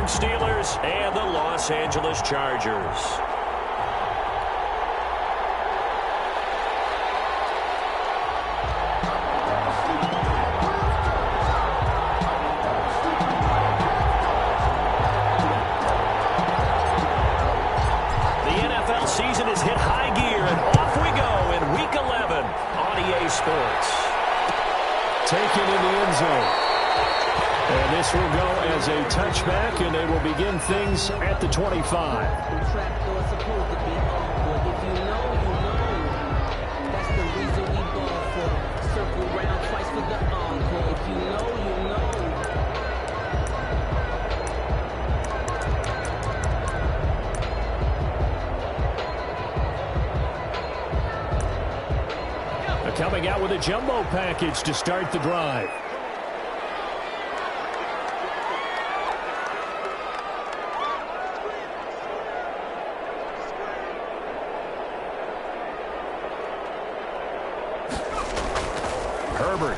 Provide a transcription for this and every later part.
Pittsburgh Steelers and the Los Angeles Chargers. Season has hit high gear, and off we go in Week 11 on EA Sports. Taken in the end zone. And this will go as a touchback, and they will begin things at the 25. Coming out with a jumbo package to start the drive. Herbert.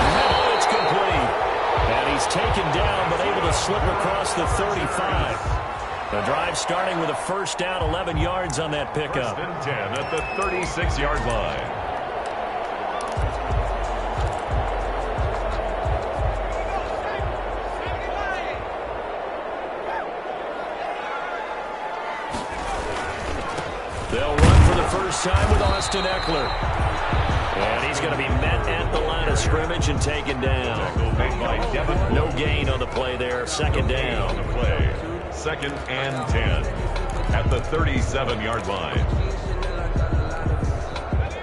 No, it's complete. And he's taken down, but able to slip across the 35. The drive starting with a first down, 11 yards on that pickup. First and 10 at the 36-yard line. They'll run for the first time with Austin Eckler. And he's going to be met at the line of scrimmage and taken down. No gain on the play there. Second down. Second and 10 at the 37-yard line.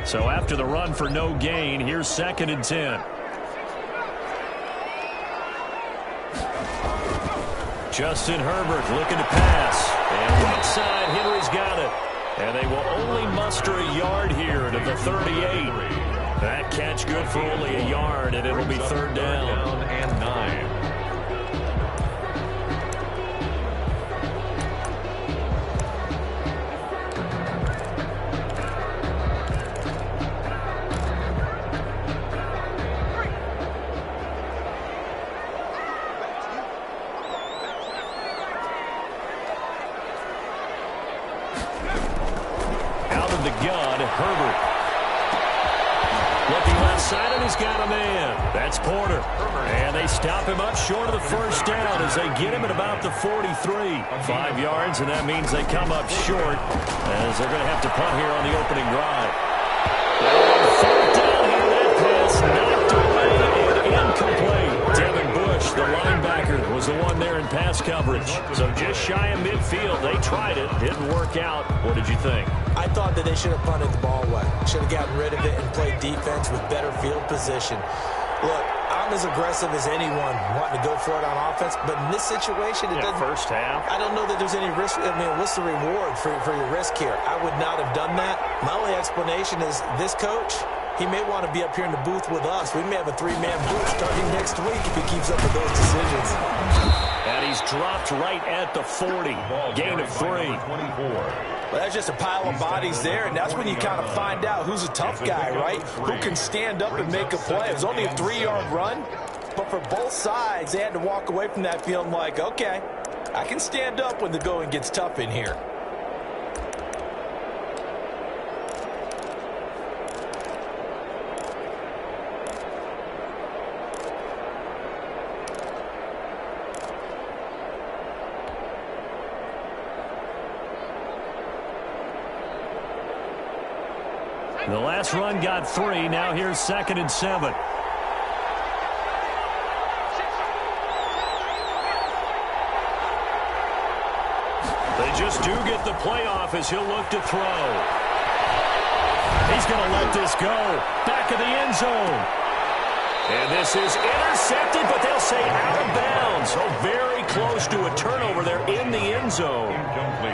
So after the run for no gain, here's second and 10. Justin Herbert looking to pass. And right side, Henry's got it. And they will only muster a yard here to the 38. That catch good for only a yard, and it'll be third down. Down and 9. Herbert. Looking left side, and he's got a man. That's Porter. And they stop him up short of the first down as they get him at about the 43. 5 yards, and that means they come up short as they're going to have to punt here on the opening drive. Third down here, that pass knocked away and incomplete. Devin Bush, the linebacker, was the one there in pass coverage. So just shy of midfield. They tried it. Didn't work out. What did you think? I thought that they should have punted the ball away. Should have gotten rid of it and played defense with better field position. Look, I'm as aggressive as anyone wanting to go for it on offense, but in this situation, it doesn't. First half. I don't know that there's any risk. I mean, what's the reward for your risk here? I would not have done that. My only explanation is this coach, he may want to be up here in the booth with us. We may have a 3-man booth starting next week if he keeps up with those decisions. And he's dropped right at the 40. Gain of 3. 24. Well, that's just a pile of bodies there, and that's when you kind of find out who's a tough guy, right? Who can stand up and make a play. It was only a 3-yard run, but for both sides, they had to walk away from that feeling like, okay, I can stand up when the going gets tough in here. The last run got 3. Now here's second and 7. They just do get the playoff as he'll look to throw. He's going to let this go. Back of the end zone. And this is intercepted, but they'll say out of bounds. So very close to a turnover there in the end zone.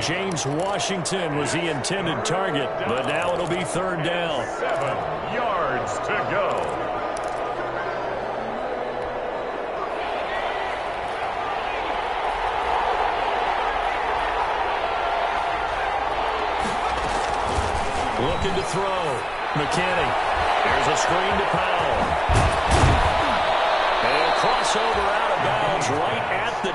James Washington was the intended target, but now it'll be third down. 7 yards to go. Looking to throw. McKinney. There's a screen to Powell. And crossover out of bounds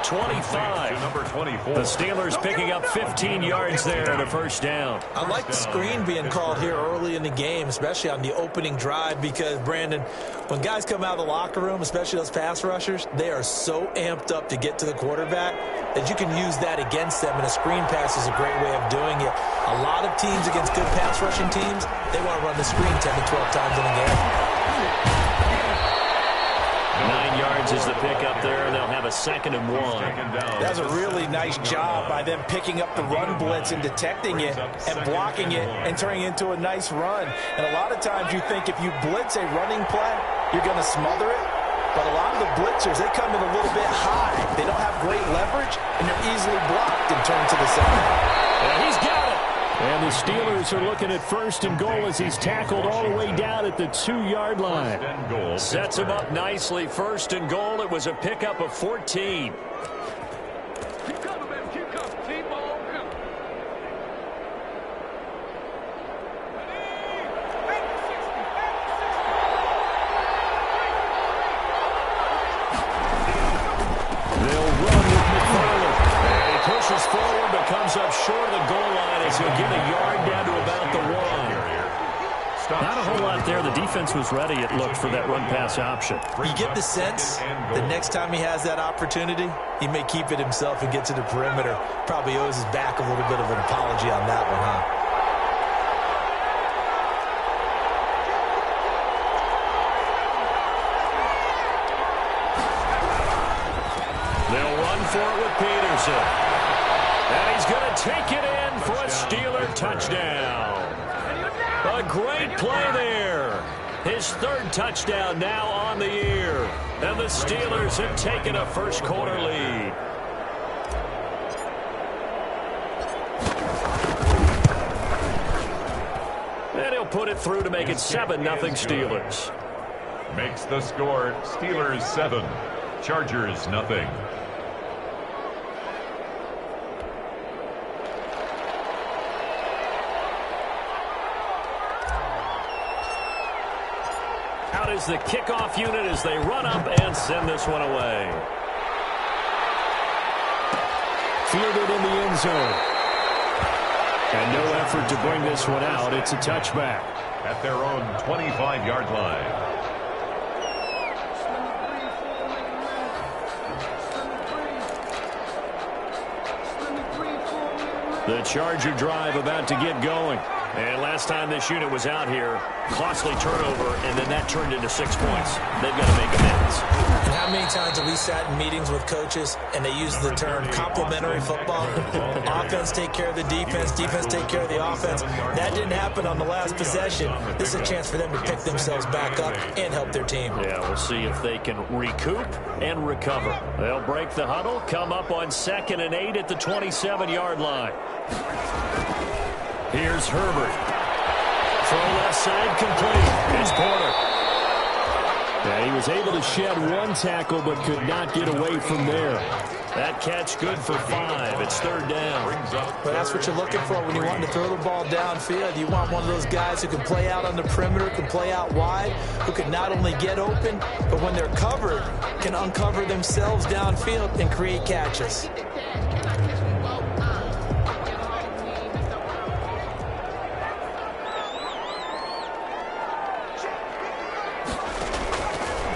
25. Number 24. The Steelers picking up 15 yards there and a first down. I like the screen being called here early in the game, especially on the opening drive, because, Brandon, when guys come out of the locker room, especially those pass rushers, they are so amped up to get to the quarterback that you can use that against them, and a screen pass is a great way of doing it. A lot of teams against good pass rushing teams, they want to run the screen 10 to 12 times in a game. 9 yards is the pickup there, and they'll have a 2nd and 1. That's a really nice job by them picking up the run blitz and detecting it and blocking it and turning it into a nice run. And a lot of times you think if you blitz a running play, you're going to smother it. But a lot of the blitzers, they come in a little bit high. They don't have great leverage, and they're easily blocked and turned to the side. And he's got it. And the Steelers are looking at 1st and goal as he's tackled all the way down at the 2-yard line. Sets him up nicely. 1st and goal. It was a pickup of 14. Keep coming, man. Keep coming. Keep on coming. They'll run with McFarland. And he pushes forward but comes up short of the goal line as he'll get a yard down to about the 1. Not a whole lot there. The defense was ready, it looked, for that run-pass option. You get the sense the next time he has that opportunity, he may keep it himself and get to the perimeter. Probably owes his back a little bit of an apology on that one, huh? They'll run for it with Peterson. And he's going to take it in for a Steeler touchdown. A great play there. His 3rd touchdown now on the year. And the Steelers have taken a first-quarter lead. And he'll put it through to make it 7-0 Steelers. Makes the score Steelers 7, Chargers nothing. Out is the kickoff unit as they run up and send this one away. Fielded in the end zone. And no effort to bring this one out. It's a touchback. At their own 25-yard line. The Charger drive about to get going. And last time this unit was out here, costly turnover, and then that turned into 6 points. They've got to make amends. And how many times have we sat in meetings with coaches and they use the term complementary football? Offense take care of the defense, defense take care of the offense. That didn't happen on the last possession. This is a chance for them to pick themselves back up and help their team. Yeah, we'll see if they can recoup and recover. They'll break the huddle, come up on 2nd and 8 at the 27-yard line. Here's Herbert. Throw left side complete. It's Porter. Yeah, he was able to shed 1 tackle but could not get away from there. That catch good for 5. It's 3rd down. But that's what you're looking for when you want to throw the ball downfield. You want one of those guys who can play out on the perimeter, can play out wide, who can not only get open, but when they're covered, can uncover themselves downfield and create catches.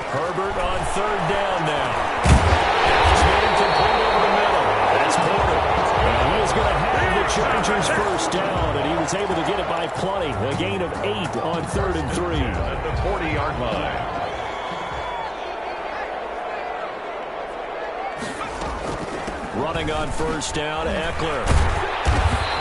Herbert on 3rd down now. He's getting complete over the middle. That's Porter. And he is going to have the Chargers first down, and he was able to get it by plenty. A gain of 8 on 3rd and 3. At the 40-yard line. Running on 1st down, Eckler.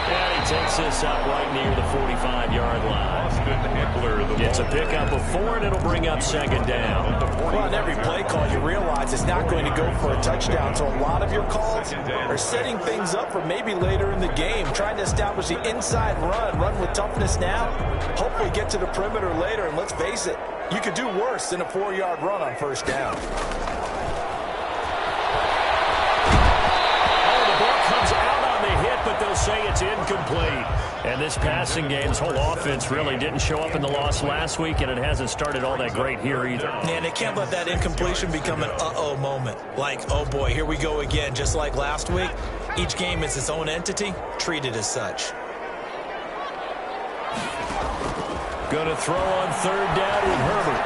And he takes this up right near the 45-yard line. Austin Eckler, the Gets a pickup of 4, and it'll bring up 2nd down. Well, on every play call, you realize it's not going to go for a touchdown. So a lot of your calls are setting things up for maybe later in the game, trying to establish the inside run with toughness now, hopefully get to the perimeter later. And let's face it, you could do worse than a 4-yard run on 1st down. Oh, the ball comes out on the hit, but they'll say it's incomplete. And this passing game's whole offense really didn't show up in the loss last week, and it hasn't started all that great here either. And they can't let that incompletion become an uh-oh moment. Like, oh boy, here we go again, just like last week. Each game is its own entity, treated as such. Going to throw on third down with Herbert.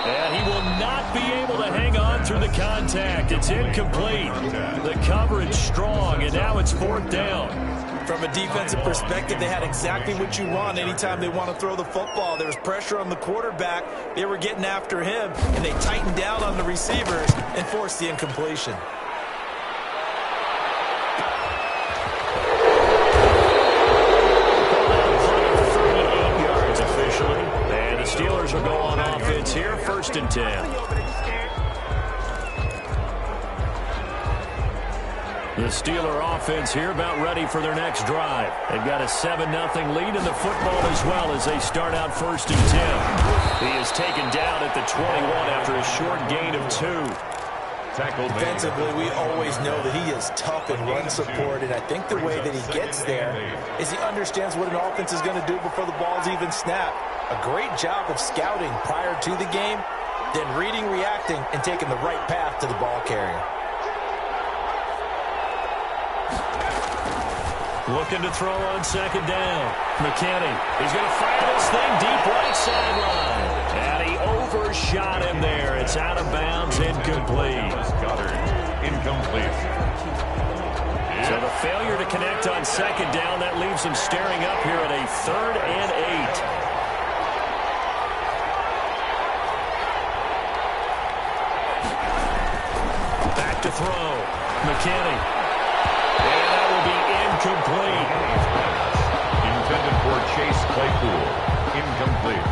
And he will not be able to hang on through the contact. It's incomplete. The coverage strong, and now it's fourth down. From a defensive perspective, they had exactly what you want anytime they want to throw the football. There was pressure on the quarterback. They were getting after him, and they tightened down on the receivers and forced the incompletion. Steelers will go on offense here, 1st and 10. The Steeler offense here about ready for their next drive. They've got a 7-0 lead in the football as well as they start out 1st and 10. He is taken down at the 21 after a short gain of 2. Defensively, we always know that he is tough in run support, and I think the way that he gets there is he understands what an offense is going to do before the ball's even snapped. A great job of scouting prior to the game, then reading, reacting, and taking the right path to the ball carrier. Looking to throw on 2nd down. McKinney, he's going to fire this thing deep right sideline. And he overshot him there. It's out of bounds, incomplete. Incomplete. So the failure to connect on 2nd down, that leaves him staring up here at a 3rd and 8. Back to throw. McKinney. And that will be incomplete. Intended for Chase Claypool. Incomplete.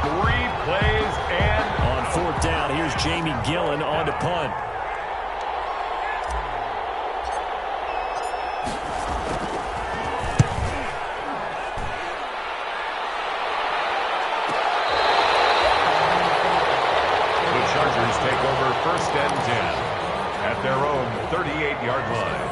3 plays and... On 4th down, here's Jamie Gillen on to punt. The Chargers take over 1st and 10 at their own 38-yard line.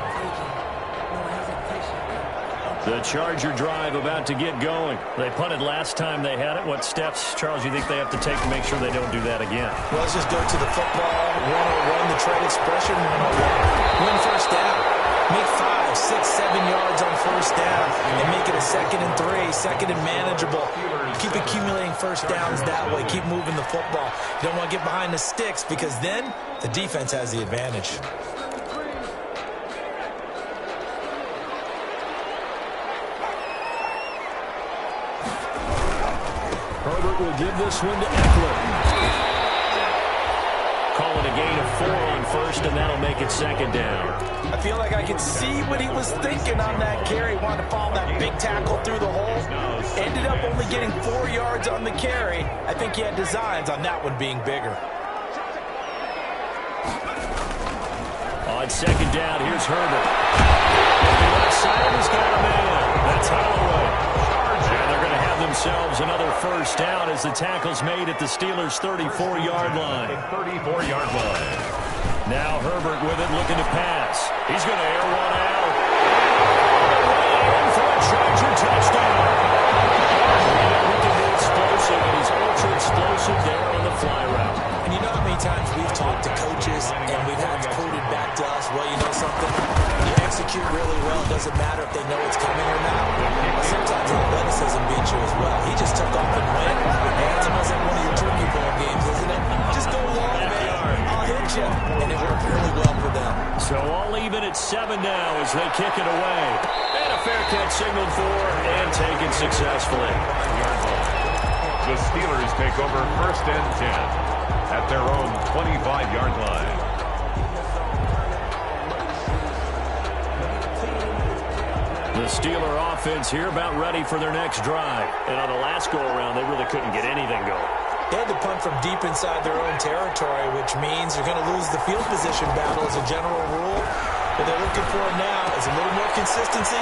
The Charger drive about to get going. They punted last time they had it. What steps, Charles, you think they have to take to make sure they don't do that again? Well, let's just go to the football 101, the trade expression 101. Win 1st down. Make 5, 6, 7 yards on 1st down and make it a 2nd and 3, 2nd and manageable. Keep accumulating 1st downs that way. Keep moving the football. You don't want to get behind the sticks because then the defense has the advantage. Herbert will give this one to Eckler. Call it a gain of 4 on 1st, and that'll make it 2nd down. I feel like I could see what he was thinking on that carry. Wanted to follow that big tackle through the hole. Ended up only getting 4 yards on the carry. I think he had designs on that one being bigger. On 2nd down, here's Herbert. The left side has got a man. That's Holloway. And they're going to have themselves another 1st down as the tackle's made at the Steelers' 34-yard line. 34-yard line. Now Herbert with it, looking to pass. He's going to air one out. And for a Charger touchdown. He can be explosive, and he's ultra explosive there on the fly route. And you know how many times we've talked to coaches and we've had it quoted back to us, well, you know something? You execute really well. It doesn't matter if they know it's coming or not. But sometimes athleticism beats you as well. He just took off and went. And it's almost like one of your turkey bowl games, isn't it? Just go long, man. I'll hit you. And it worked really well for them. So all even at 7 now as they kick it away. And a fair catch signaled for and taken successfully. The Steelers take over 1st and 10 at their own 25-yard line. The Steeler offense here about ready for their next drive. And on the last go-around, they really couldn't get anything going. They had to punt from deep inside their own territory, which means they're going to lose the field position battle as a general rule. What they're looking for now is a little more consistency,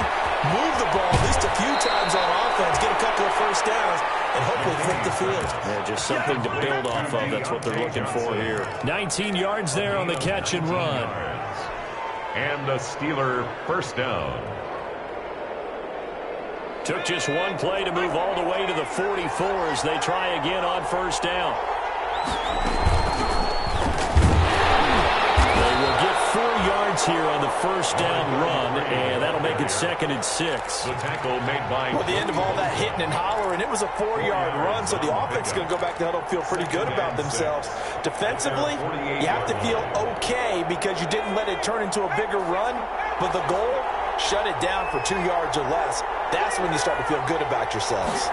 move the ball at least a few times on offense, get a couple of 1st downs, and hopefully flip the field. Yeah, just something to build off of. That's what they're looking for here. 19 yards there on the catch and run. And a Steeler first down. Took just one play to move all the way to the 44 as they try again on first down. They will get 4 yards here on the first down run, and that'll make it 2nd and 6. The tackle made by... Well, the end of all that hitting and hollering, it was a 4-yard run, so the offense is going to go back to huddle, feel pretty good about themselves. Defensively, you have to feel okay because you didn't let it turn into a bigger run, but the goal, shut it down for 2 yards or less. That's when you start to feel good about yourselves.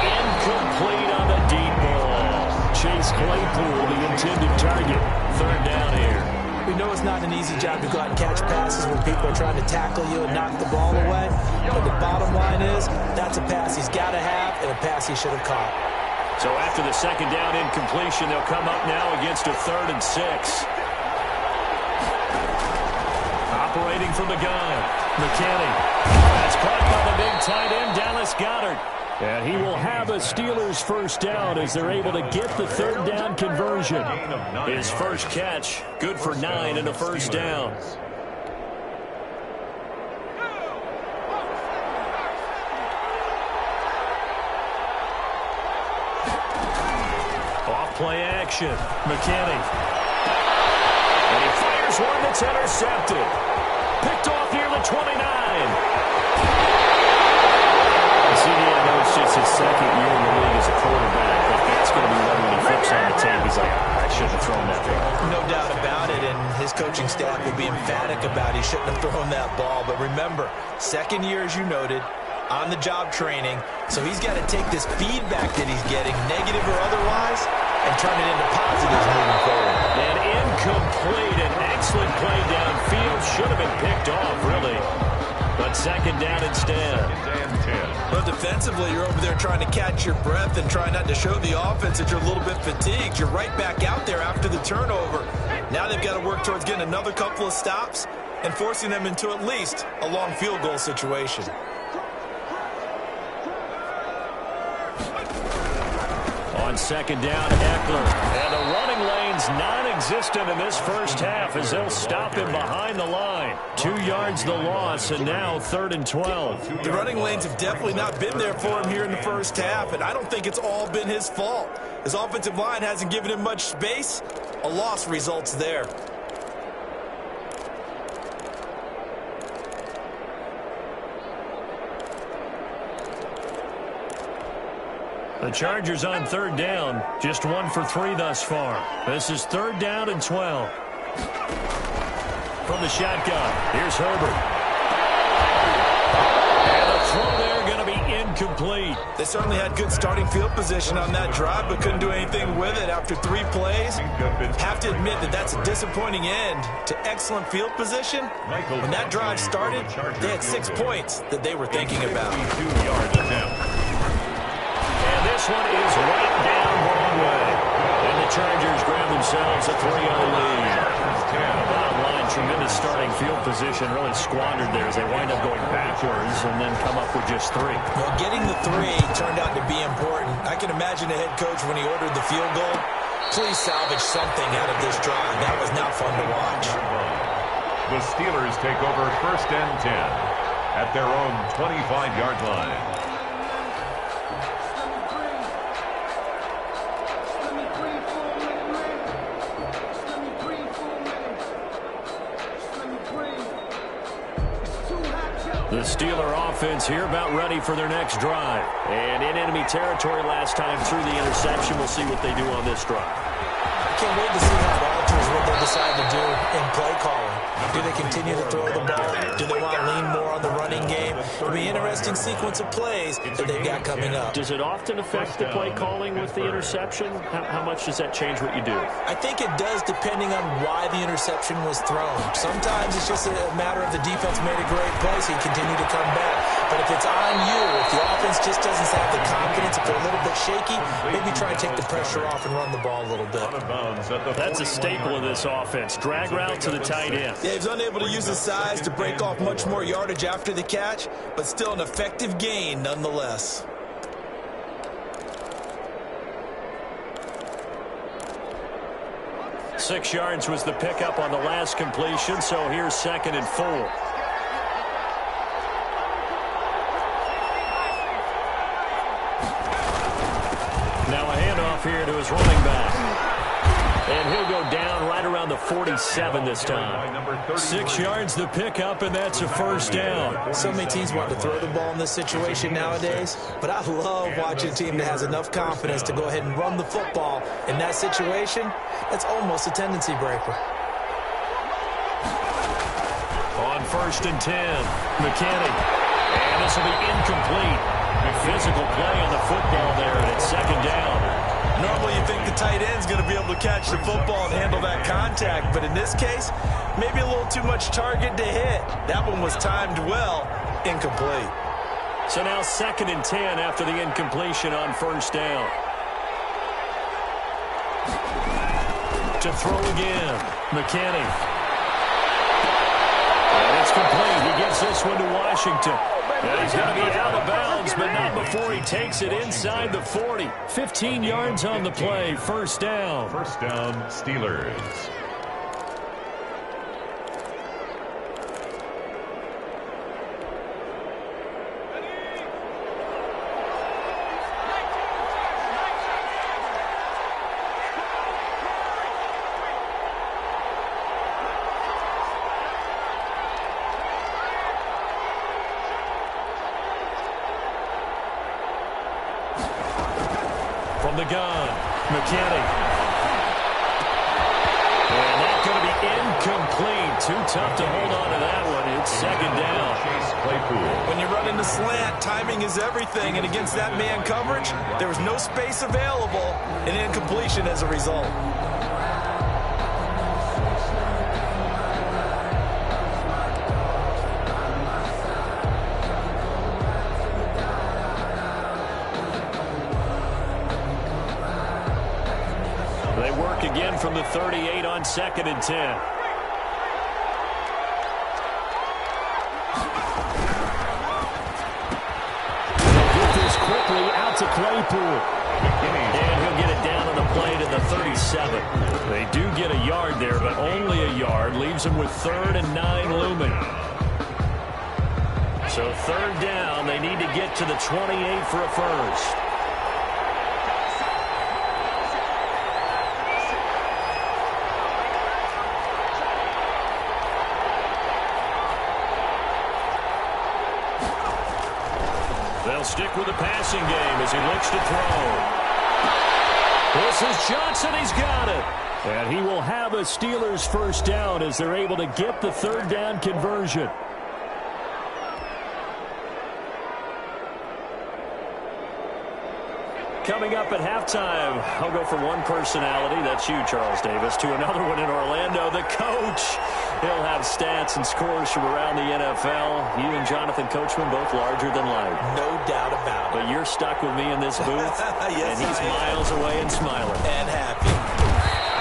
Incomplete on the deep ball. Chase Claypool, the intended target. 3rd down here. We know it's not an easy job to go out and catch passes when people are trying to tackle you and knock the ball away. But the bottom line is, that's a pass he's got to have and a pass he should have caught. So after the 2nd down incompletion, they'll come up now against a 3rd and 6. Operating from the gun, McKinney. That's caught by the big tight end, Dallas Goedert. And he will have a Steelers first down as they're able to get the 3rd down conversion. His first catch, good for 9 and a first down. Off-play action, McKinney. And he fires one that's intercepted. Picked off near the 29. I know it's just his 2nd year in the league as a quarterback, but that's going to be one when he flips on the tape. He's like, I shouldn't have thrown that ball. No doubt about it, and his coaching staff will be emphatic about he shouldn't have thrown that ball. But remember, 2nd year, as you noted, on-the-job training, so he's got to take this feedback that he's getting, negative or otherwise, and turn it into positives moving forward. And incomplete, an excellent play downfield. Should have been picked off, really. But 2nd down instead. Well, defensively, you're over there trying to catch your breath and try not to show the offense that you're a little bit fatigued. You're right back out there after the turnover. Now they've got to work towards getting another couple of stops and forcing them into at least a long field goal situation. On 2nd down, Eckler. And the running lane's non-existent in this first half as they'll stop him behind the line. 2 yards the loss, and now 3rd and 12. The running lanes have definitely not been there for him here in the first half, and I don't think it's all been his fault. His offensive line hasn't given him much space. A loss results there. The Chargers on 3rd down, just 1 for 3 thus far. This is 3rd down and 12. From the shotgun, here's Herbert. And the throw there going to be incomplete. They certainly had good starting field position on that drive, but couldn't do anything with it after 3 plays. Have to admit that that's a disappointing end to excellent field position. When that drive started, they had 6 points that they were thinking about. This one is right down Broadway. And the Chargers grab themselves a 3-0 lead. Bottom line, tremendous starting field position, really squandered there as they wind up going backwards and then come up with just 3. Well, getting the 3 turned out to be important. I can imagine the head coach when he ordered the field goal. Please salvage something out of this drive. That was not fun to watch. The Steelers take over 1st and 10 at their own 25-yard line. The Steeler offense here about ready for their next drive. And in enemy territory last time through the interception. We'll see what they do on this drive. I can't wait to see how it alters what they decide to do in play calling. Do they continue to throw the ball? Do they want to lean more on the running game? It'll be an interesting sequence of plays that they've got coming up. Does it often affect the play calling with the interception? How much does that change what you do? I think it does depending on why the interception was thrown. Sometimes it's just a matter of the defense made a great play, so you continue to come back. But if it's on you, if the offense just doesn't have the confidence, if they're a little bit shaky, maybe try and take the pressure off and run the ball a little bit. That's a staple of this offense. Drag route to the tight end. Yeah, he's unable to use his size to break off much more yardage after the catch, but still an effective gain nonetheless. 6 yards was the pickup on the last completion, so here's 2nd and 4. Now a handoff here to his running back. And he'll go down right around the 47 this time. 6 yards the pickup, and that's a first down. So many teams want to throw the ball in this situation nowadays, but I love watching a team that has enough confidence to go ahead and run the football. In that situation, that's almost a tendency breaker. On 1st and 10, McKinney. And this will be incomplete. Physical play on the football there, and it's 2nd down. Normally you think the tight end's going to be able to catch the football and handle that contact, but in this case, maybe a little too much target to hit. That one was timed well, incomplete. So now 2nd and 10 after the incompletion on 1st down. To throw again, McKinney. And it's complete. He gives this one to Washington. And he's going to be out of bounds, but not before he takes it inside the 40. 15 yards on the play, 1st down. 1st down, Steelers. From the gun, McKinney. And that's going to be incomplete. Too tough to hold on to that one. It's 2nd down. When you're running the slant, timing is everything. And against that man coverage, there was no space available, and incompletion as a result. Again from the 38 on 2nd and 10. They'll get this quickly out to Claypool. And he'll get it down on the play to the 37. They do get a yard there, but only a yard. Leaves them with 3rd and 9 looming. So 3rd down. They need to get to the 28 for a first. They'll stick with the passing game as he looks to throw. This is Johnson. He's got it. And he will have a Steelers 1st down as they're able to get the 3rd down conversion. Coming up at halftime, I'll go from one personality, that's you, Charles Davis, to another one in Orlando, the coach. He'll have stats and scores from around the NFL. You and Jonathan Coachman both larger than life. No doubt about it. But you're stuck with me in this booth, yes, and he's miles away and smiling. And happy.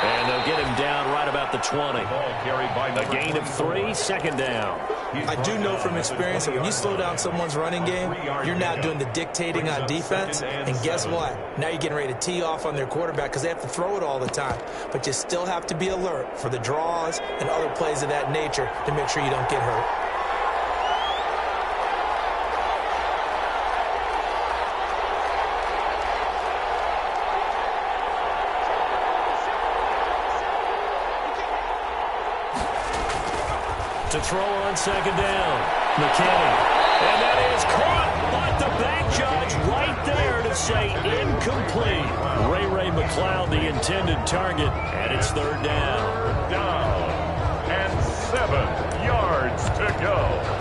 And they'll get him down right about the 20. A gain of 3, 2nd down. I do know from experience that when you slow down someone's running game, you're now doing the dictating on defense. And guess what? Now you're getting ready to tee off on their quarterback because they have to throw it all the time. But you still have to be alert for the draws and other plays of that nature to make sure you don't get hurt. To throw on 2nd down, McKinney. And that is caught, but the back judge right there to say incomplete. Ray McLeod, the intended target, and it's 3rd down. 3rd down, and 7 yards to go.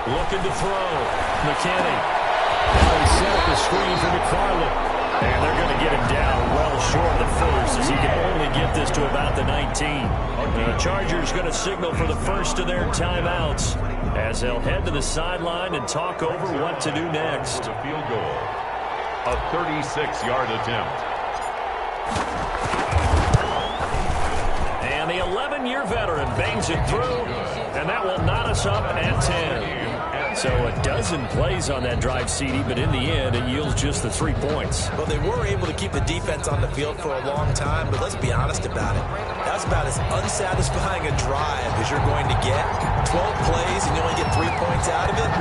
Looking to throw. McKinney. They set up the screen for McFarland. And they're going to get him down well short of the first, as he can only get this to about the 19. The Chargers going to signal for the first of their timeouts as they'll head to the sideline and talk over what to do next. The field goal, a 36-yard attempt. And the 11-year veteran bangs it through, and that will knot us up at 10. So a dozen plays on that drive, CD, but in the end, it yields just the 3 points. Well, they were able to keep the defense on the field for a long time, but let's be honest about it. That's about as unsatisfying a drive as you're going to get. 12 plays and you only get 3 points out of it.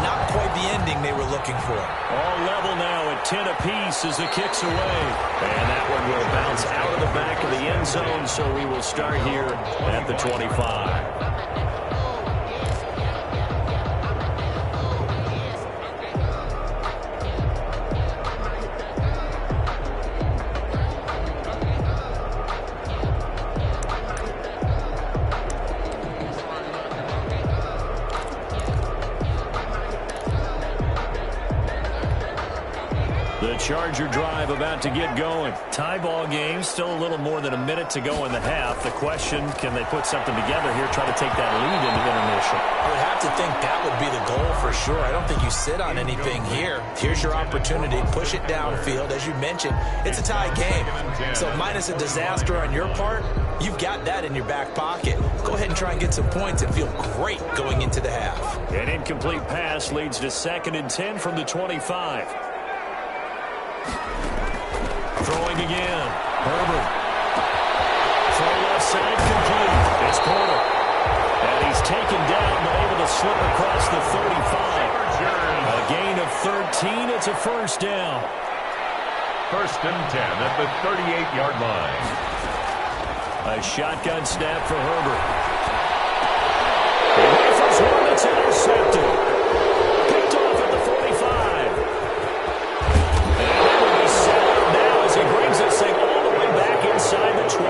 Not quite the ending they were looking for. All level now at 10 apiece as the kick's away. And that one will bounce out of the back of the end zone, so we will start here at the 25. Charger drive about to get going. Tie ball game, still a little more than a minute to go in the half. The question, can they put something together here, try to take that lead into intermission? I would have to think that would be the goal for sure. I don't think you sit on anything here. Here's your opportunity. Push it downfield. As you mentioned, it's a tie game. So minus a disaster on your part, you've got that in your back pocket. Go ahead and try and get some points and feel great going into the half. An incomplete pass leads to 2nd and 10 from the 25. Throwing again. Herbert. Throw left side complete. It's Porter. And he's taken down but able to slip across the 35. A gain of 13. It's a first down. 1st and 10 at the 38-yard line. A shotgun snap for Herbert. He rifles one that's intercepted. Picked off at the 45. And that will be set up now as he brings this thing all the way back inside the 20.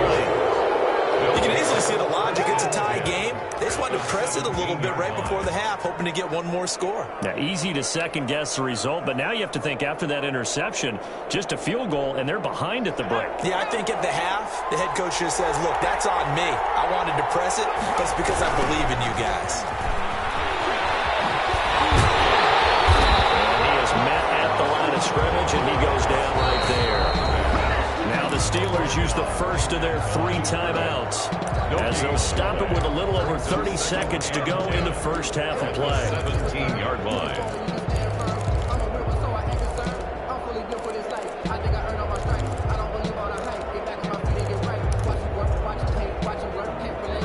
You can easily see the logic. It's a tie game. They just wanted to press it a little bit right before the half, hoping to get one more score. Now, easy to second-guess the result, but now you have to think after that interception, just a field goal, and they're behind at the break. Yeah, I think at the half, the head coach just says, look, that's on me. I wanted to press it, but it's because I believe in you guys. And he is met at the line of scrimmage, and he goes down right there. Now the Steelers use the first of their 3 timeouts as they'll stop it with a little over 30 seconds to go in the first half of play. 17-yard line.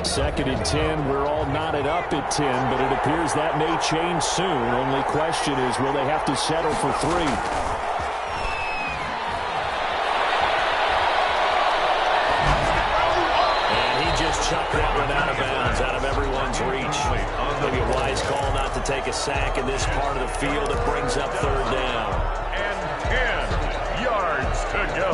Second and 10. We're all knotted up at 10, but it appears that may change soon. Only question is, will they have to settle for 3? Chuck that one out of bounds, out of everyone's reach. Maybe a wise call not to take a sack in this part of the field. It brings up 3rd down. And 10 yards to go.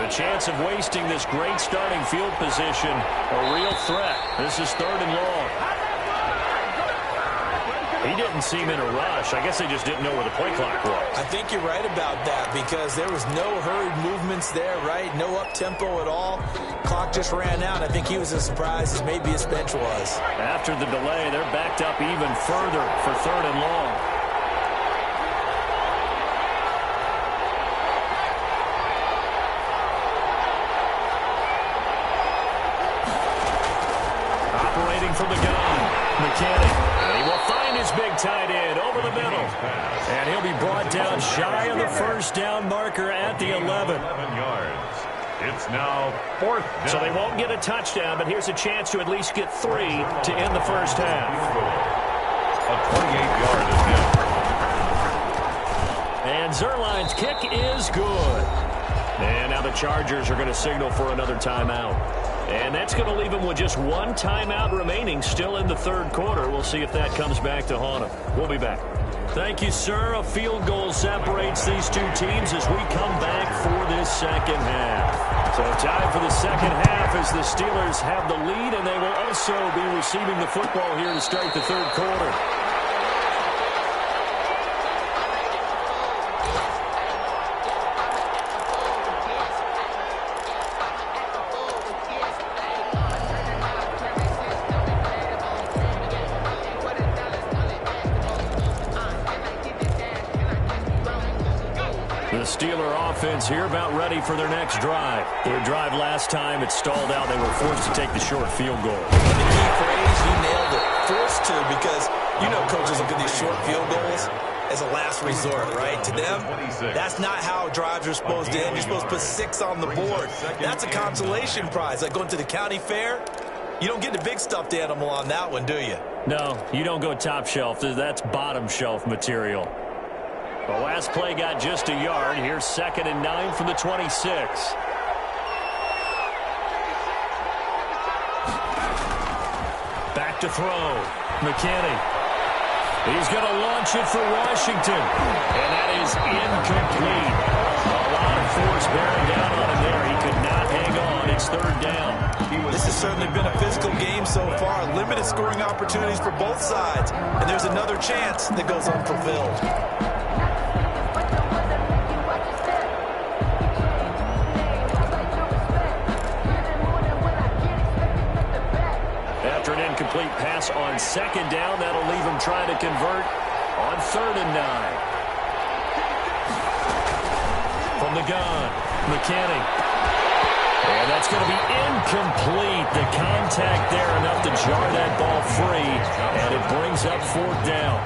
Chance of wasting this great starting field position. A real threat. This is 3rd and long. He didn't seem in a rush. I guess they just didn't know where the play clock was. I think you're right about that because there was no hurried movements there, right? No up-tempo at all. Clock just ran out. I think he was as surprised as maybe his bench was. After the delay, they're backed up even further for 3rd and long. From the gun, Mechanic, and he will find his big tight end over the middle, and he'll be brought down shy of the first down marker at the 11. 11 yards. It's now 4th down. So they won't get a touchdown, but here's a chance to at least get 3 to end the first half. A 28-yard attempt. And Zerline's kick is good. And now the Chargers are going to signal for another timeout. And that's going to leave them with just one timeout remaining still in the third quarter. We'll see if that comes back to haunt them. We'll be back. Thank you, sir. A field goal separates these two teams as we come back for this second half. So time for the second half as the Steelers have the lead, and they will also be receiving the football here to start the third quarter. The Steeler offense here about ready for their next drive. Their drive last time, it stalled out. They were forced to take the short field goal. The key phrase, you nailed it. Forced to, because you know coaches look at these short field goals as a last resort, right? To them, that's not how drives are supposed to end. You're supposed to put 6 on the board. That's a consolation prize. Like going to the county fair, you don't get the big stuffed animal on that one, do you? No, you don't go top shelf. That's bottom shelf material. The last play got just a yard. Here's 2nd and 9 from the 26. Back to throw. McKinney. He's going to launch it for Washington. And that is incomplete. A lot of force bearing down on him there. He could not hang on. It's 3rd down. This has certainly been a physical game so far. Limited scoring opportunities for both sides. And there's another chance that goes unfulfilled. After an incomplete pass on 2nd down, that'll leave him trying to convert on 3rd and 9. From the gun, McKinney. And that's going to be incomplete. The contact there enough to jar that ball free, and it brings up 4th down.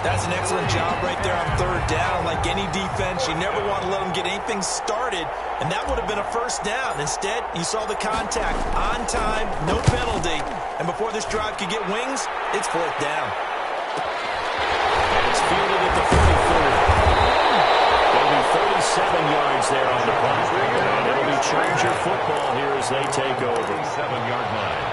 That's an excellent job right there on 3rd down. Like any defense, you never want to let them get anything started, and that would have been a 1st down. Instead, you saw the contact on time, no penalty, and before this drive could get wings, it's 4th down. And it's fielded at the 44. There'll be 37 yards there on the punt, and it'll be Charger football here as they take over. 7-yard line.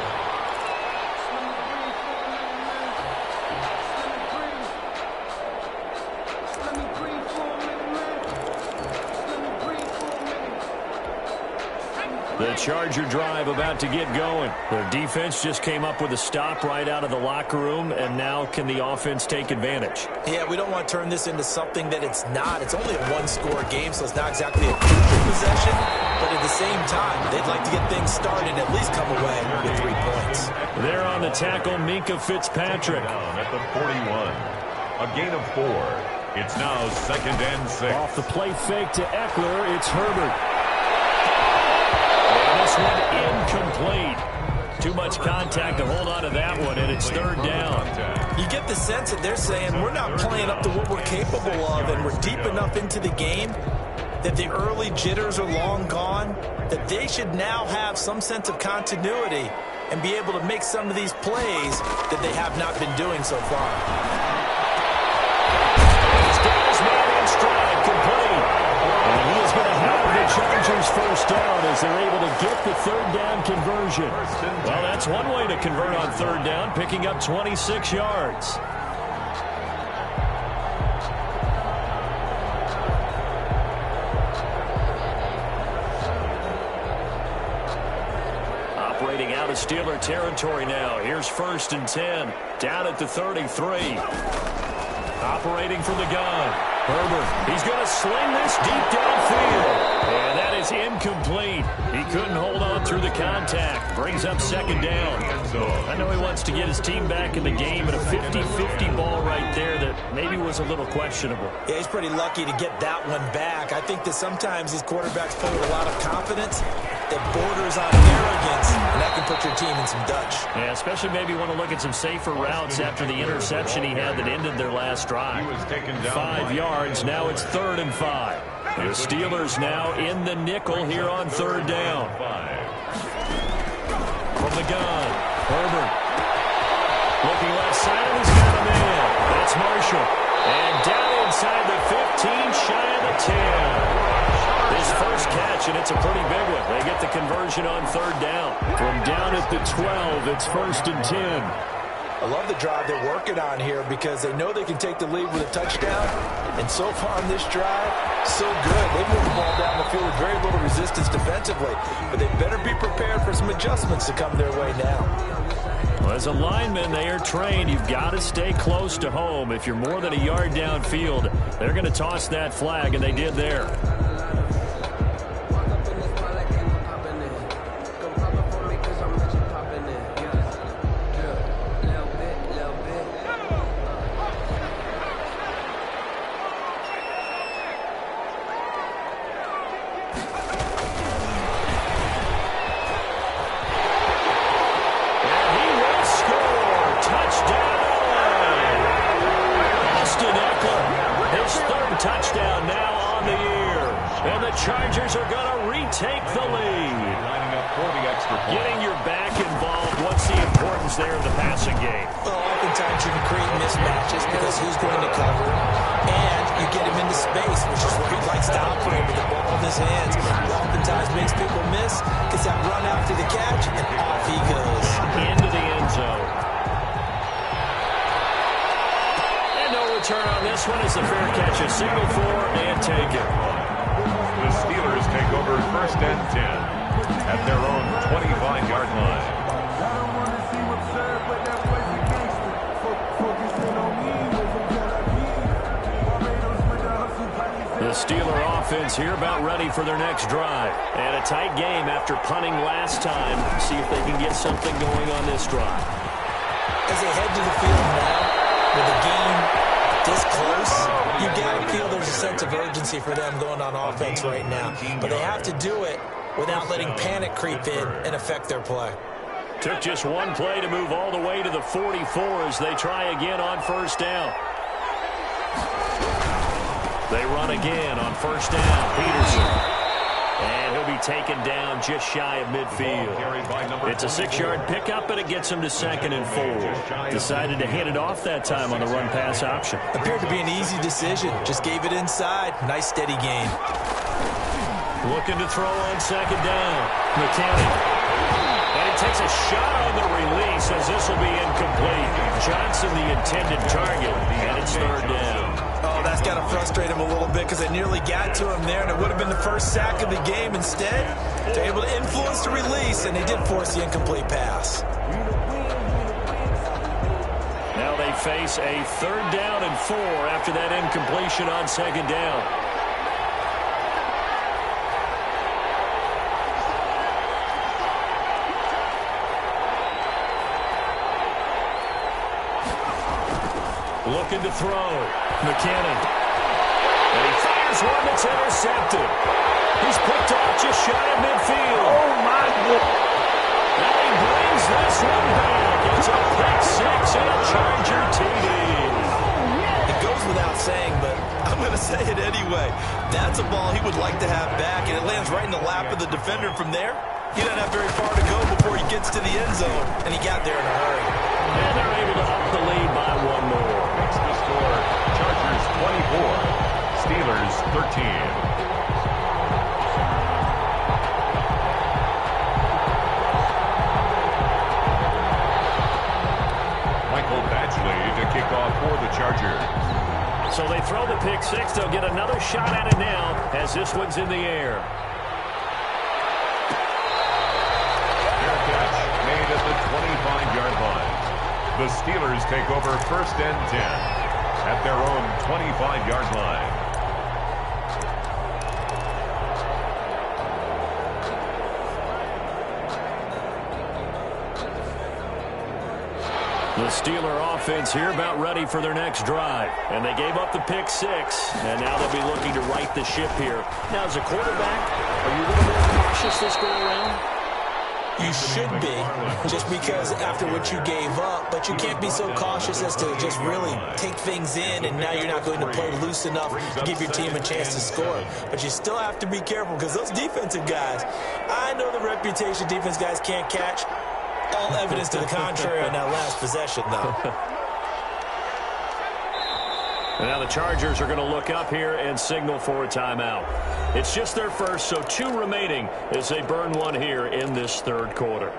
The Charger drive about to get going. Their defense just came up with a stop right out of the locker room, and now can the offense take advantage? Yeah, we don't want to turn this into something that it's not. It's only a one-score game, so it's not exactly a crucial possession. But at the same time, they'd like to get things started and at least come away with 3 points. There on the tackle, Minkah Fitzpatrick. Down at the 41. A gain of 4. It's now 2nd and 6. Off the play fake to Eckler, it's Herbert. This one incomplete. Too much contact to hold on to that one, and it's 3rd down. You get the sense that they're saying we're not playing up to what we're capable of, and we're deep enough into the game that the early jitters are long gone, that they should now have some sense of continuity and be able to make some of these plays that they have not been doing so far. He's got his man in stride, complete. And he is going to have the Chargers 1st down as they're able to get the 3rd down conversion. Well, that's one way to convert on 3rd down, picking up 26 yards. Operating out of Steeler territory now. Here's 1st and 10. Down at the 33. Operating from the gun. Herbert, he's going to sling this deep downfield. And that is incomplete. He couldn't hold on through the contact. Brings up 2nd down. I know he wants to get his team back in the game, but a 50-50 ball right there that maybe was a little questionable. Yeah, he's pretty lucky to get that one back. I think that sometimes these quarterbacks play with a lot of confidence that borders on arrogance, and that can put your team in some Dutch. Yeah, especially maybe want to look at some safer routes after the interception he had that ended their last drive. 5 yards. Now it's 3rd and 5. The Steelers now in the nickel here on 3rd down. From the gun, Herbert. Looking left side, and he's got a man. That's Marshall. And down inside the 15, shy of the 10. This his first catch, and it's a pretty big one. They get the conversion on third down. From down at the 12, it's 1st and 10. I love the drive they're working on here because they know they can take the lead with a touchdown. And so far on this drive, so good. They moved the ball down the field with very little resistance defensively. But they better be prepared for some adjustments to come their way now. Well, as a lineman, they are trained. You've got to stay close to home. If you're more than a yard downfield, they're going to toss that flag, and they did there. Touchdown now on the year. And the Chargers are going to retake the lead. Lining up for the extra point. Getting your back involved, what's the importance there in the passing game? Well, oftentimes you can create mismatches because who's going to cover, and you get him into space, which is where he likes to operate with the ball in his hands. He oftentimes makes people miss, gets that run after the catch, and off he goes. Into the end zone. Turn on this one is the fair catch, a signal for and take it. The Steelers take over 1st and 10 at their own 25-yard line. The Steeler offense here about ready for their next drive. And a tight game after punting last time. See if they can get something going on this drive. As they head to the field now with the game this close, you got to feel there's a sense of urgency for them going on offense right now. But they have to do it without letting panic creep in and affect their play. Took just one play to move all the way to the 44 as they try again on 1st down. They run again on 1st down. Peterson. And he'll be taken down just shy of midfield. It's a 6-yard pickup, and it gets him to 2nd and 4. Decided to hand it off that time on the run-pass option. Appeared to be an easy decision. Just gave it inside. Nice, steady gain. Looking to throw on 2nd down. McKinney. And he takes a shot on the release as this will be incomplete. Johnson the intended target, and it's 3rd down. Oh, that's got to frustrate him a little bit because they nearly got to him there, and it would have been the first sack of the game. Instead, they're able to influence the release, and they did force the incomplete pass. Now they face a 3rd down and 4 after that incompletion on 2nd down. Looking to throw. McKinnon. And he fires one that's intercepted. He's picked off just shy of midfield. Oh, my goodness. Now he brings this one back. It's a pick 6 and a Charger TD. It goes without saying, but I'm going to say it anyway. That's a ball he would like to have back, and it lands right in the lap of the defender. From there, he doesn't have very far to go before he gets to the end zone, and he got there in a hurry. And they're able to up the lead by one more. Makes the score Chargers 24, Steelers 13. To kick off for the Chargers. So they throw the pick 6. They'll get another shot at it now as this one's in the air. Fair catch made at the 25-yard line. The Steelers take over 1st and 10 at their own 25-yard line. The Steeler offense here about ready for their next drive. And they gave up the pick 6, and now they'll be looking to right the ship here. Now, as a quarterback, are you a little more cautious this go around? You should be, just because after what you gave up, but you can't be so cautious as to just really take things in, and now you're not going to play loose enough to give your team a chance to score. But you still have to be careful because those defensive guys, I know the reputation defense guys can't catch. All evidence to the contrary on that last possession, though. And now the Chargers are going to look up here and signal for a timeout. It's just their first, so 2 remaining as they burn one here in this third quarter.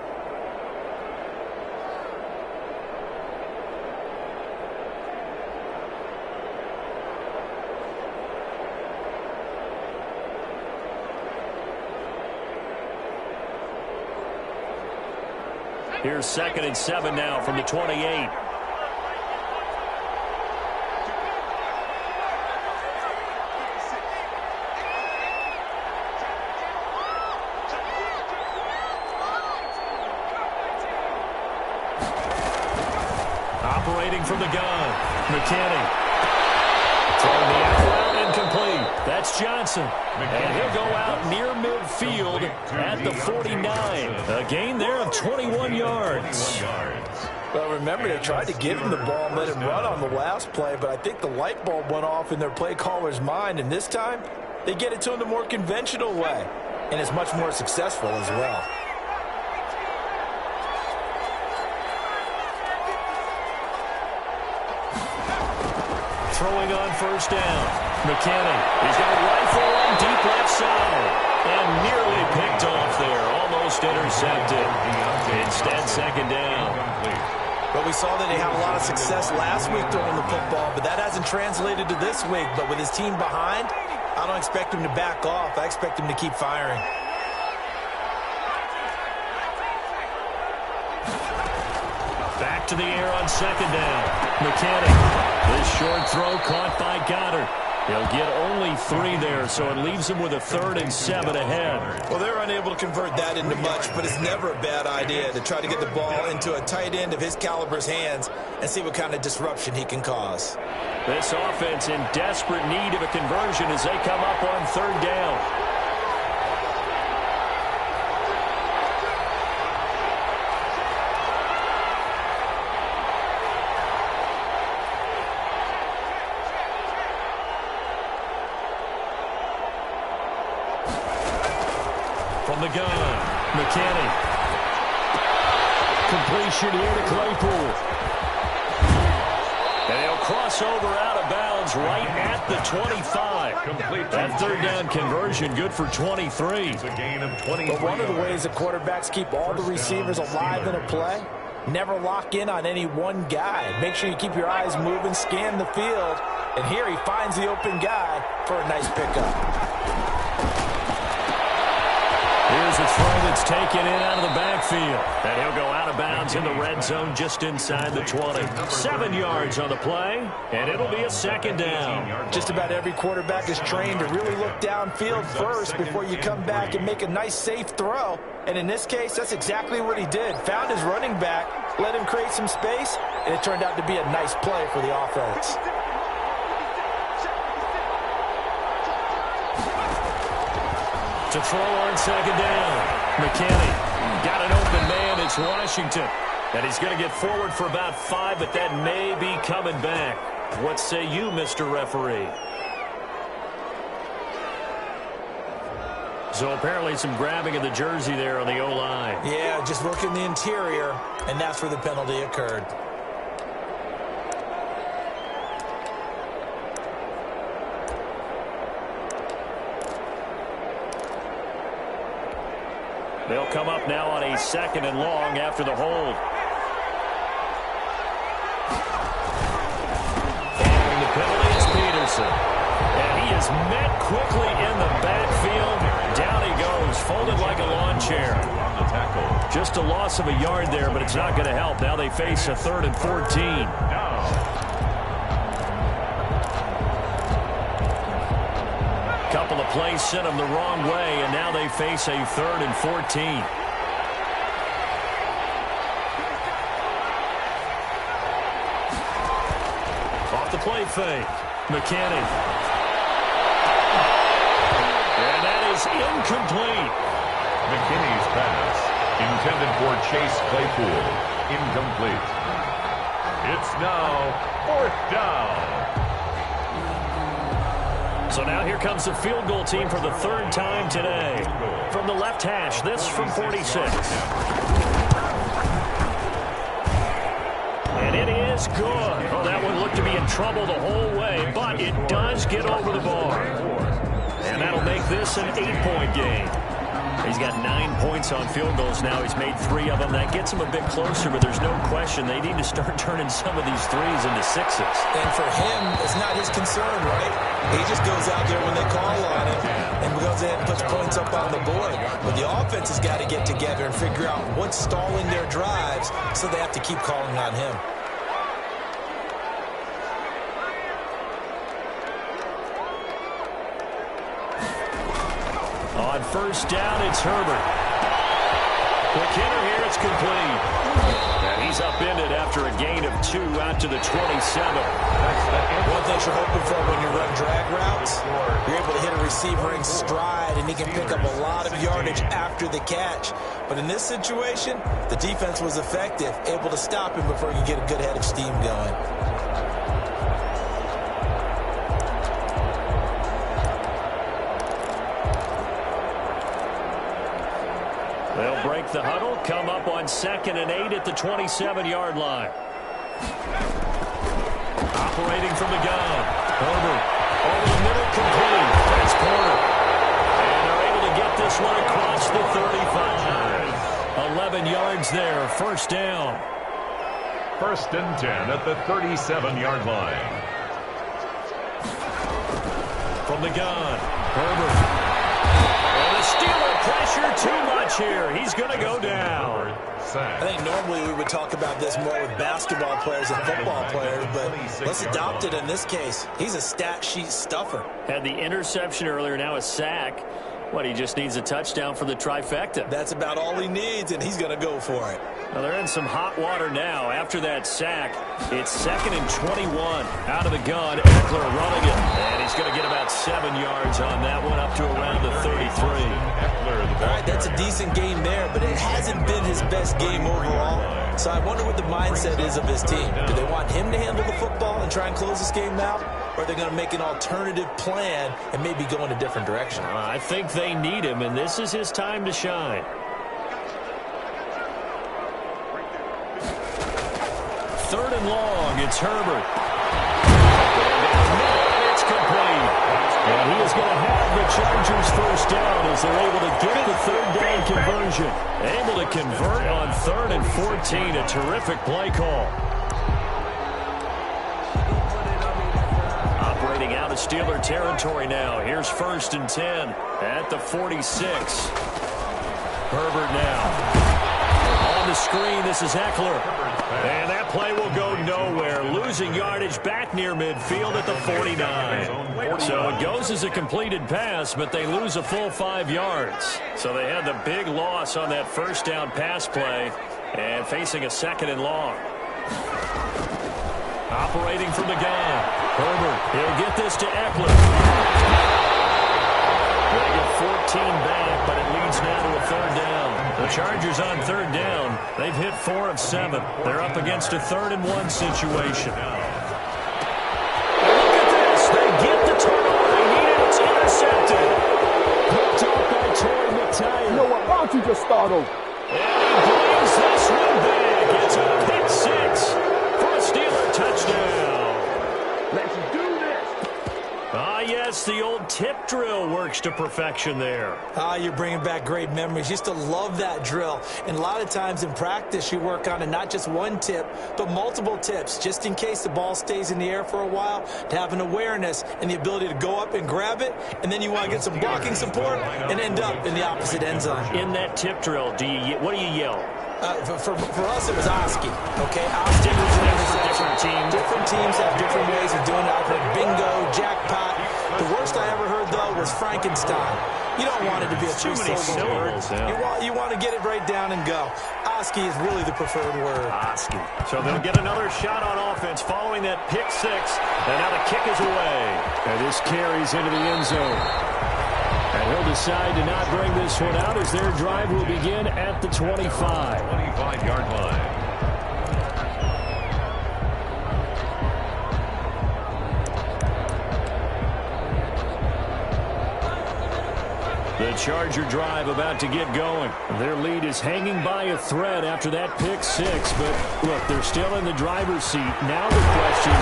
Here's 2nd and 7 now from the 28. Operating from the gun, McKinney. Throwing the out, incomplete. That's Johnson. And he'll go out near midfield at the 49. A gain there of 21 yards. Well, remember, they tried to give him the ball and let him run on the last play, but I think the light bulb went off in their play caller's mind, and this time they get it to him the more conventional way, and it's much more successful as well. Throwing on first down. McKinney. He's got a rifle on deep left side. And nearly picked off there. Almost intercepted. Instead, 2nd down. But we saw that he had a lot of success last week throwing the football, but that hasn't translated to this week. But with his team behind, I don't expect him to back off. I expect him to keep firing. Back to the air on 2nd down. McKinney. This short throw caught by Goddard. He'll get only 3 there, so it leaves him with a 3rd and 7 ahead. Well, they're unable to convert that into much, but it's never a bad idea to try to get the ball into a tight end of his caliber's hands and see what kind of disruption he can cause. This offense in desperate need of a conversion as they come up on 3rd down. From the gun, McKinney. Completion here to Claypool. And he'll cross over out of bounds right at the 25. That 3rd down conversion good for 23. It's a gain of 20. But one of the ways that quarterbacks keep all the receivers alive in a play, never lock in on any one guy. Make sure you keep your eyes moving, scan the field, and here he finds the open guy for a nice pickup. Here's a throw that's taken in out of the backfield. And he'll go out of bounds in the red zone just inside the 20. 7 yards on the play, and it'll be a 2nd down. Just about every quarterback is trained to really look downfield first before you come back and make a nice, safe throw. And in this case, that's exactly what he did. Found his running back, let him create some space, and it turned out to be a nice play for the offense. To throw on 2nd down. McKinney got an open man. It's Washington. And he's going to get forward for about 5, but that may be coming back. What say you, Mr. Referee? So apparently some grabbing of the jersey there on the O-line. Yeah, just look in the interior, and that's where the penalty occurred. They'll come up now on a 2nd and long after the hold. Following the penalty is Peterson. And he is met quickly in the backfield. Down he goes, folded like a lawn chair. Just a loss of a yard there, but it's not going to help. Now they face a 3rd and 14. Couple of plays sent them the wrong way, and now they face a 3rd and 14. Off the play fake. McKinney. And that is incomplete. McKinney's pass, intended for Chase Claypool, incomplete. It's now 4th down. So now here comes the field goal team for the 3rd time today. From the left hash, this from 46. And it is good. Oh, that one look to be in trouble the whole way, but it does get over the bar. And that'll make this an 8-point game. He's got 9 points on field goals now. He's made 3 of them. That gets him a bit closer, but there's no question they need to start turning some of these threes into sixes. And for him, it's not his concern, right? He just goes out there when they call on him and goes ahead and puts points up on the board. But the offense has got to get together and figure out what's stalling their drives, so they have to keep calling on him. On first down, it's Herbert. Quick hitter here, it's complete. And he's upended after a gain of 2 out to the 27. One thing you're hoping for when you run drag routes, you're able to hit a receiver in stride, and he can pick up a lot of yardage after the catch. But in this situation, the defense was effective, able to stop him before he could get a good head of steam going. They'll break the huddle, come up on 2nd and 8 at the 27-yard line. Operating from the gun. Herbert over the middle, complete. That's Porter. And they're able to get this one across the 35. 11 yards there, first down. 1st and 10 at the 37-yard line. From the gun, Herbert. And the Steeler pressure too much here. He's going to go down. I think normally we would talk about this more with basketball players and football players, but let's adopt it in this case. He's a stat sheet stuffer. Had the interception earlier, now a sack. What, he just needs a touchdown for the trifecta. That's about all he needs, and he's going to go for it. Well, they're in some hot water now. After that sack, it's 2nd and 21. Out of the gun, Eckler running it. And he's going to get about 7 yards on that one, up to around the 33. All right, that's a decent game there, but it hasn't been his best game overall. So I wonder what the mindset is of his team. Do they want him to handle the football and try and close this game out? Or are they going to make an alternative plan and maybe go in a different direction? I think they need him, and this is his time to shine. 3rd and long, it's Herbert. And it's complete. And he is going to have the Chargers first down as they're able to get the 3rd down conversion. Able to convert on 3rd and 14. A terrific play call. Operating out of Steeler territory now. Here's 1st and 10 at the 46. Herbert now. On the screen, this is Eckler. And that play will go nowhere. Losing yardage back near midfield at the 49. So it goes as a completed pass, but they lose a full 5 yards. So they had the big loss on that first down pass play and facing a 2nd and long. Operating from the gun. Herbert, he'll get this to Eckler. They get 14 back, but it leads now to a 3rd down. The Chargers on 3rd down. They've hit 4 of 7. They're up against a 3rd and 1 situation. Look at this. They get the turnover they needed. It's intercepted. Picked off by Torrey McTyer. You know what? Why don't you just start over? And he brings this one back. It's a pick 6 for a Steeler touchdown. Let's do this. Ah, yes, the old tip drill works to perfection there. You're bringing back great memories. Used to love that drill. And a lot of times in practice, you work on it, not just one tip, but multiple tips, just in case the ball stays in the air for a while, to have an awareness and the ability to go up and grab it, and then you want to get some blocking support and end up in the opposite end zone. In that tip drill, what do you yell? For us, it was Oski. Okay, Oski was an interception. Different teams have different ways of doing it. I've heard bingo, jackpot. The worst I ever heard, though, was Frankenstein. You don't want it to be a Too many syllable word. syllables, You want to get it right down and go. Oski is really the preferred word. Oski. So they'll get another shot on offense following that pick 6. And now the kick is away. And this carries into the end zone. And he'll decide to not bring this one out as their drive will begin at the 25. 25-yard line. The Charger drive about to get going. Their lead is hanging by a thread after that pick six, but look, they're still in the driver's seat. Now the question,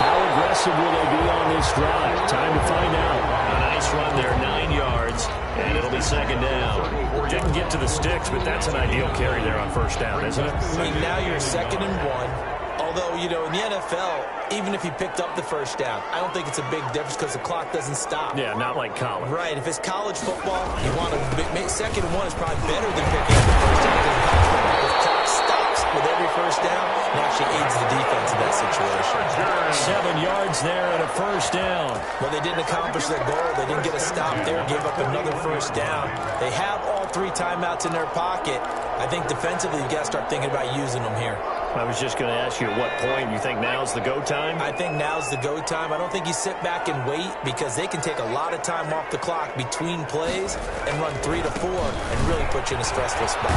how aggressive will they be on this drive? Time to find out. A nice run there, 9 yards, and it'll be second down. Didn't get to the sticks, but that's an ideal carry there on first down, isn't it? I mean, now you're 2nd and 1. Although, you know, in the NFL, even if he picked up the first down, I don't think it's a big difference because the clock doesn't stop. Yeah, not like college. Right. If it's college football, you want to make 2nd and 1 is probably better than picking up the first down because in college football, the clock stops with every first down and actually aids the defense in that situation. 7 yards there and a first down. Well, they didn't accomplish their goal. They didn't get a stop there, gave up another first down. They have all 3 timeouts in their pocket. I think defensively, you've got to start thinking about using them here. I was just going to ask you at what point you think now's the go time? I think now's the go time. I don't think you sit back and wait because they can take a lot of time off the clock between plays and run 3 to 4 and really put you in a stressful spot.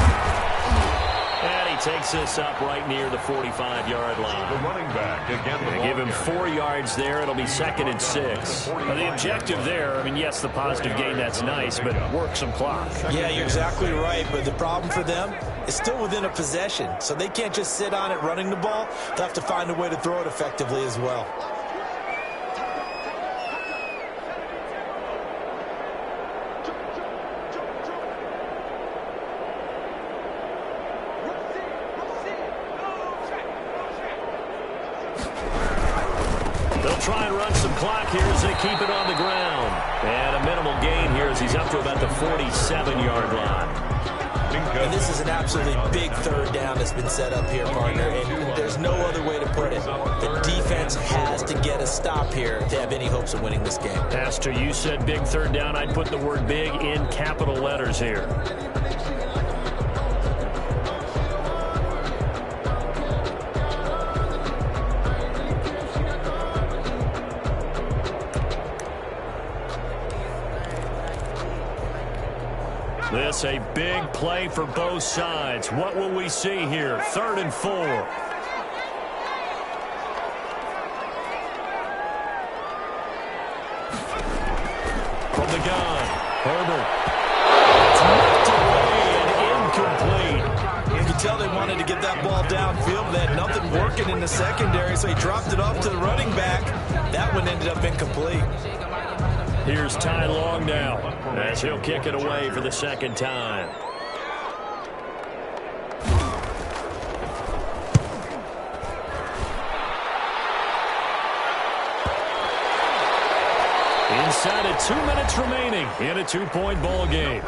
And he takes this up right near the 45-yard line. The running back again. They give him 4 yards there. It'll be 2nd and 6. Now, the objective there, I mean, yes, the positive gain, that's nice, but work some clock. Yeah, you're exactly right. But the problem for them is still within a possession. So they can't just sit on it running the ball. They'll have to find a way to throw it effectively as well. Try and run some clock here as they keep it on the ground. And a minimal gain here as he's up to about the 47-yard line. And this is an absolutely big 3rd down that's been set up here, partner. And there's no other way to put it. The defense has to get a stop here to have any hopes of winning this game. Pastor, you said big 3rd down. I'd put the word big in capital letters here. This a big play for both sides. What will we see here? 3rd and 4. From the gun, Herbert. It's knocked away and incomplete. You can tell they wanted to get that ball downfield. They had nothing working in the secondary, so he dropped it off to the running back. That one ended up incomplete. Here's Ty Long now as he'll kick it away for the 2nd time. Inside of 2 minutes remaining in a 2-point ball game.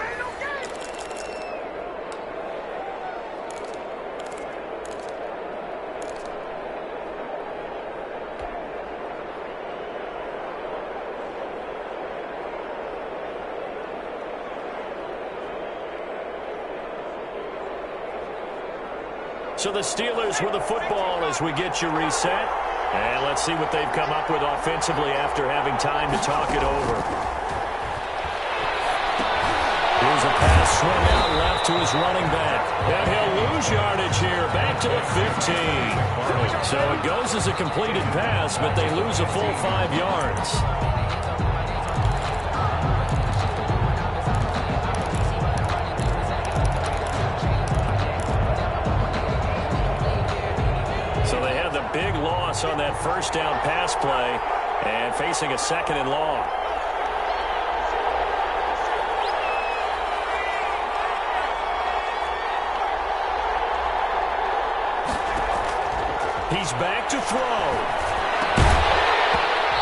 So the Steelers with the football as we get you reset. And let's see what they've come up with offensively after having time to talk it over. Here's a pass swung out left to his running back. And he'll lose yardage here, back to the 15. So it goes as a completed pass, but they lose a full 5 yards. Big loss on that first down pass play and facing a 2nd and long. He's back to throw.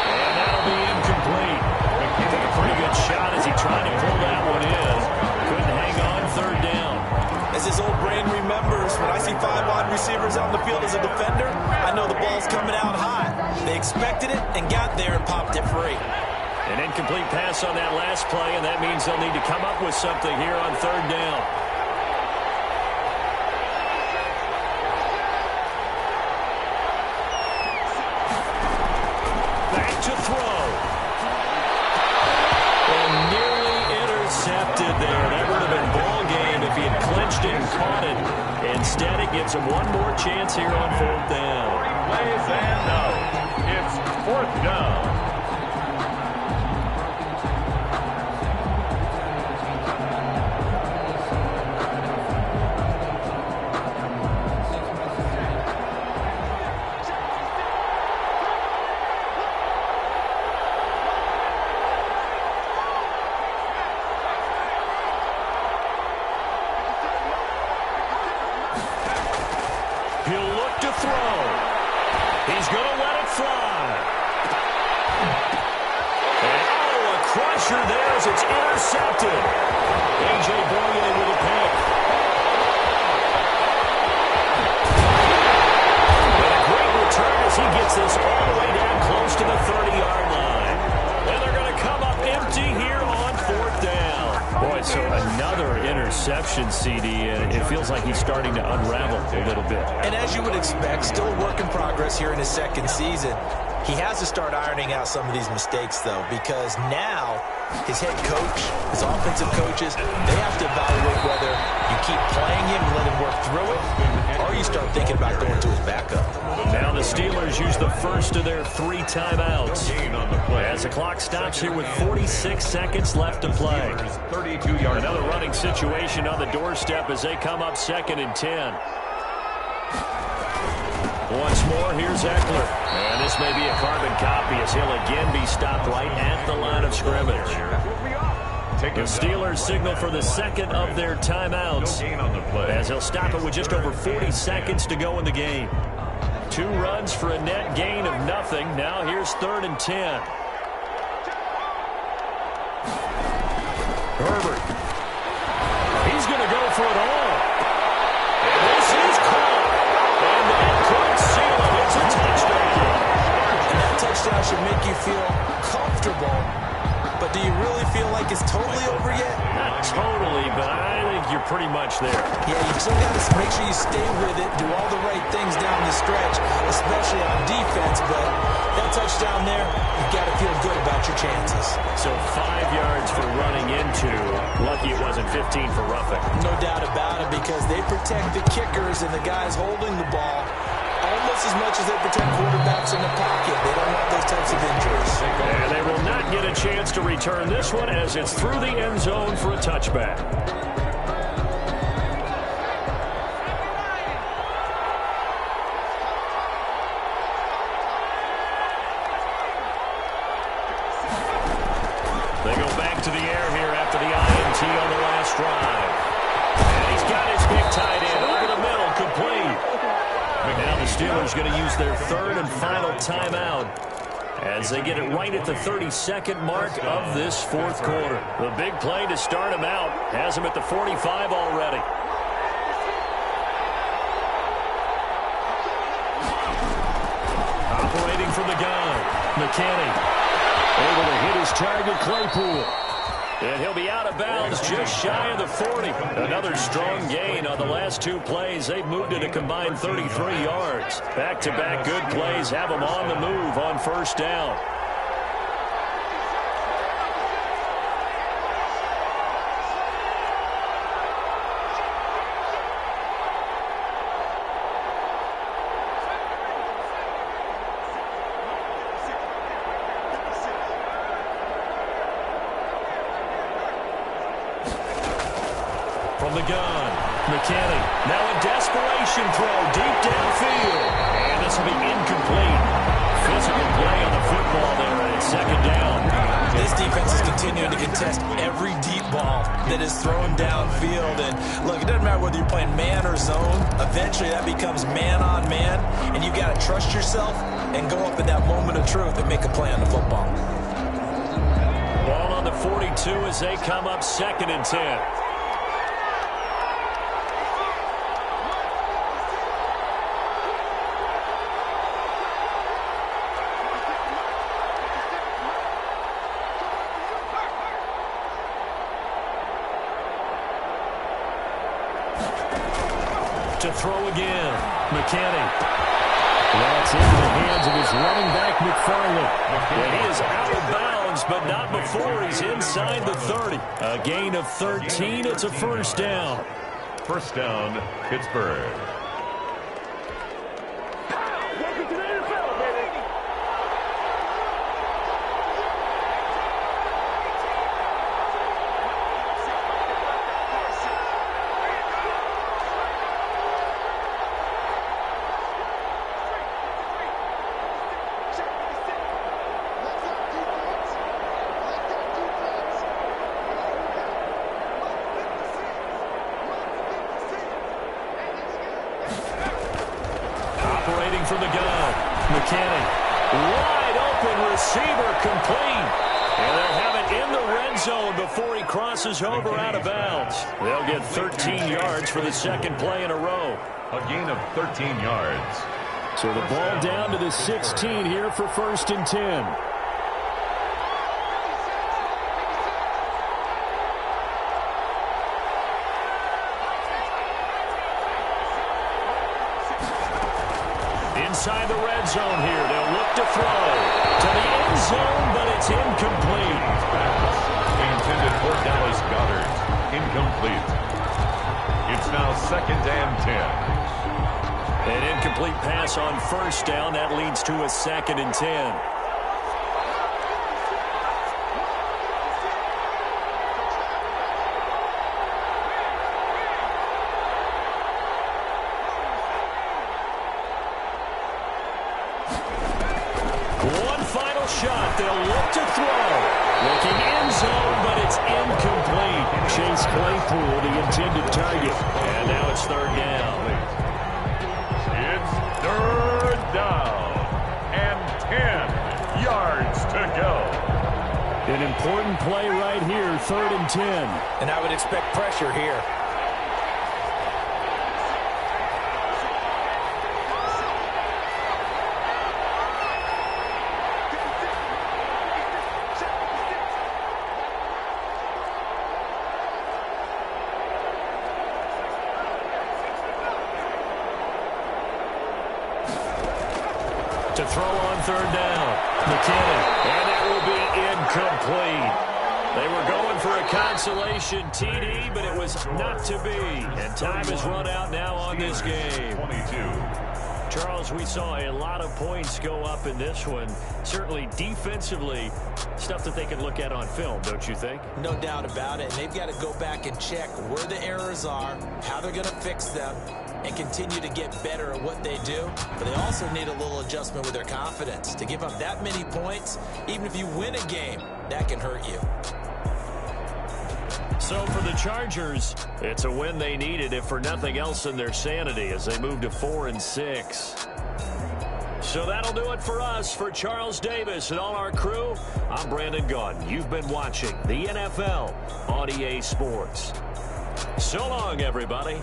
And that'll be incomplete. He took a pretty good shot as he tried to pull that one in. Couldn't hang on 3rd down. As his old brain remembers, when I see 5 wide receivers out in the field as a defender, I know the ball's coming out high. They expected it and got there and popped it free. An incomplete pass on that last play, and that means they'll need to come up with something here on 3rd down. Back to throw. And nearly intercepted there. That would have been ball game if he had clinched it and caught it. Instead, it gives him one more chance here on 4th down. Plays and out. It's 4th down. throw. He's going to let it fly. And, oh, a crusher there as it's intercepted. A.J. Boye with a pick. And a great return as he gets this all the way down close to the 30-yard line. And they're going to come up empty here on 4th down. Boy, so another interception, CD, and it feels like he's starting to unravel a little bit. And as you would expect, still a work in progress here in his second season. He has to start ironing out some of these mistakes, though, because now his head coach, his offensive coaches, they have to evaluate whether you keep playing him and let him work through it, or you start thinking about going to his backup. Now the Steelers use the first of their 3 timeouts as the clock stops here with 46 seconds left to play. Another running situation on the doorstep as they come up 2nd and 10. Once more, here's Eckler. And this may be a carbon copy as he'll again be stopped right at the line of scrimmage. The Steelers signal for the second of their timeouts as they'll stop it with just over 40 seconds to go in the game. 2 runs for a net gain of nothing. Now here's 3rd and 10. Herbert. He's going to go for it all. And this is caught. And that could seal it. It's a touchdown. And that touchdown should make you feel comfortable. But do you really feel like it's totally over yet? Not totally, but I think you're pretty much there. Yeah, you still got to make sure you stay with it, do all the right things down the stretch, especially on defense. But that touchdown there, you've got to feel good about your chances. So 5 yards for running into. Lucky it wasn't 15 for roughing. No doubt about it, because they protect the kickers and the guys holding the ball almost as much as they protect quarterbacks in the pocket. They don't want those types of injuries. And they will not get a chance to return this one as it's through the end zone for a touchback. They go back to the air here after the INT on the last drive. And he's got his big tight end over the middle, complete. Now the Steelers going to use their 3rd and final timeout as they get it right at the 32nd mark of this 4th quarter. The big play to start him out has him at the 45 already. Operating from the gun, McKinney able to hit his target, Claypool. And he'll be out of bounds just shy of the 40. Another strong gain on the last 2 plays. They've moved it a combined 33 yards. Back-to-back good plays have them on the move on 1st down. From the gun, McKinney. Now a desperation throw deep downfield. And this will be incomplete. Physical play on the football there, and it's 2nd down. This defense is continuing to contest every deep ball that is thrown downfield. And look, it doesn't matter whether you're playing man or zone. Eventually that becomes man on man. And you got to trust yourself and go up in that moment of truth and make a play on the football. Ball on the 42 as they come up 2nd and 10. To throw again, McKinney. That's into the hands of his running back, McFarland. And he is out of bounds, but not before he's inside the 30. A gain of 13. It's a 1st down. 1st down, Pittsburgh. Welcome to the NFL, baby. from the gun. McKinney, wide open receiver, complete. And they'll have it in the red zone before he crosses over out of bounds. They'll get 13 yards for the second play in a row. A gain of 13 yards. So the ball down to the 16 here for 1st and 10. Inside the red zone here, they'll look to throw to the end zone, but it's incomplete. Intended for Dallas Goedert. Incomplete. It's now 2nd and 10. An incomplete pass on 1st down. That leads to a 2nd and 10. One final shot. They'll look to throw. Looking end zone, but it's incomplete. Chase Claypool, the intended target. And now it's 3rd down. It's 3rd down and 10 yards to go. An important play right here, 3rd and 10. And I would expect pressure here. To throw on 3rd down. McKinney. And that will be incomplete. They were going for a consolation TD, but it was not to be. And time has run out now on this game. 22. Charles, we saw a lot of points go up in this one. Certainly defensively, stuff that they can look at on film, don't you think? No doubt about it. They've got to go back and check where the errors are, how they're going to fix them, and continue to get better at what they do. But they also need a little adjustment with their confidence. To give up that many points, even if you win a game, that can hurt you. So for the Chargers, it's a win they needed, if for nothing else than their sanity, as they move to 4-6. So that'll do it for us. For Charles Davis and all our crew, I'm Brandon Gaudin. You've been watching the NFL on EA Sports. So long, everybody.